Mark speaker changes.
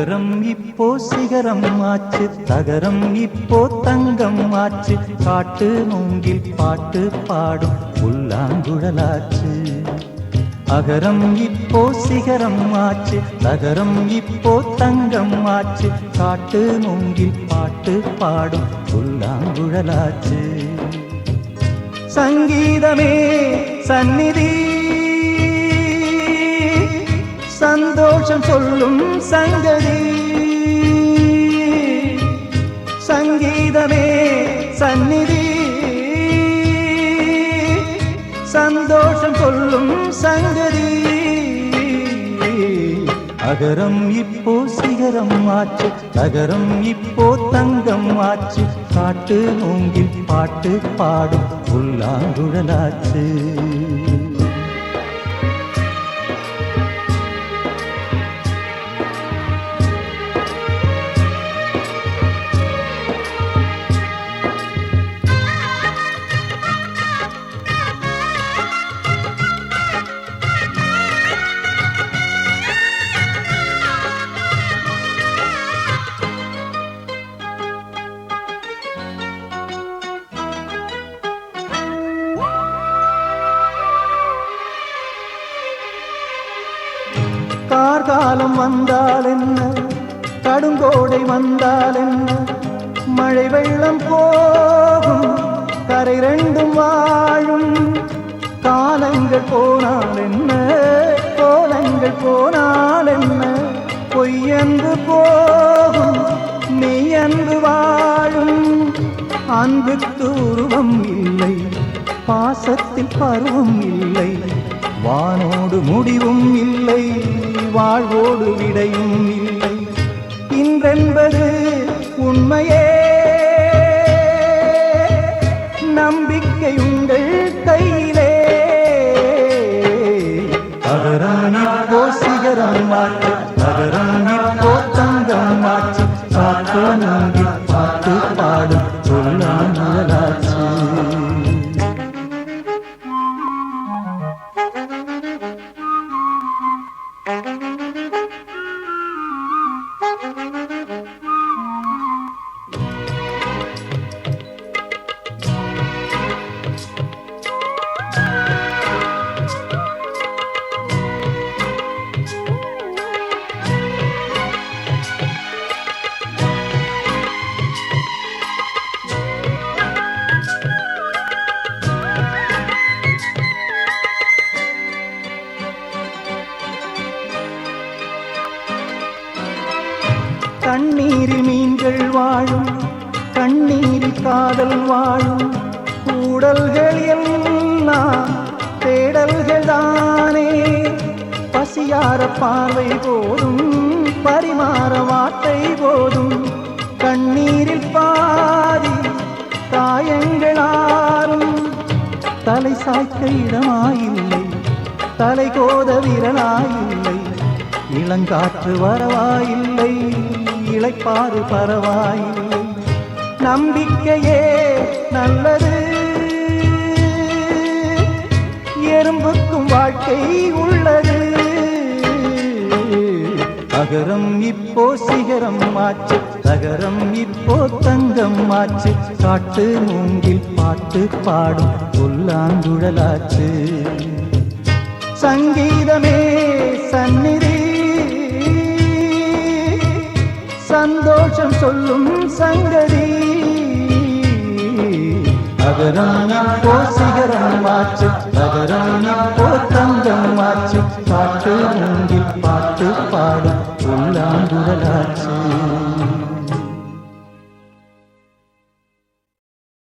Speaker 1: அகரம் இப்போ சிகரம் ஆச்சு, தகரம் இப்போ தங்கம் ஆச்சு, காட்டு மூங்கில் பாட்டு பாடும் புல்லாங்குழலாச்சு. அகரம் இப்போ சிகரம் ஆச்சு, தகரம் இப்போ தங்கம் ஆச்சு, காட்டு மூங்கில் பாட்டு பாடும் புல்லாங்குழலாச்சு. சங்கீதமே சந்நிதி, சந்தோஷம் சொல்லும் சங்கதி. சங்கீதமே சந்நிதி, சந்தோஷம் சொல்லும் சங்கதி. அகரம் இப்போ சிகரம் ஆச்சு, தகரம் இப்போ தங்கம் ஆச்சு, காட்டு மூங்கில் பாட்டு பாடும் புல்லாங்குழலாச்சு. கார்காலம் வந்தால் என்ன, கடுங்கோடை வந்தால் என்ன, மழை வெள்ளம் போகும், கரை ரெண்டும் வாழும். காலங்கள் போனால் என்ன, கோலங்கள் போனால் என்ன, பொய்யன்று போகும், மெய்யன்று வாழும். அன்புக்கு உருவம் இல்லை, பாசத்தில் பருவம் இல்லை, வானோடு முடிவும் இல்லை, வாழ்வோடு விடையும் இல்லை. இன்றென்பது உண்மையே, நம்பிக்கை உங்கள் கையிலே. அகரம் இப்போ சிகரம் ஆச்சு, அகரம் இப்போ தங்கம் ஆச்சு, காட்டு மூங்கில் பாட்டு பாடும் புல்லாங்குழலாச்சு. கண்ணீரில் மீன்கள் வாழும், கண்ணீரில் காதல் வாழும், கூடல்கள் எல்லாம் தேடல்கள் தானே. பசியார பார்வை போதும், பரிமாற வார்த்தை போதும், கண்ணீரில் பாதி காயங்களாரும். தலை சாய்க்க இடமாயில்லை, தலை கோத விரலாயில்லை, இளங்காற்று வரவாயில்லை, இளைப்பாறு பரவாயில்லை. நம்பிக்கையே நல்லது, எறும்புக்கும் வாழ்க்கை உள்ளது. அகரம் இப்போ சிகரம் ஆச்சு, தகரம் இப்போ தங்கம் ஆச்சு, காட்டு மூங்கில் பாட்டு பாடும் புல்லாங்குழலாச்சு. சங்கீதமே சந்நிதி, சந்தோஷம் சொல்லும் சங்கதி. அகரம் இப்போ சிகரம் ஆச்சு,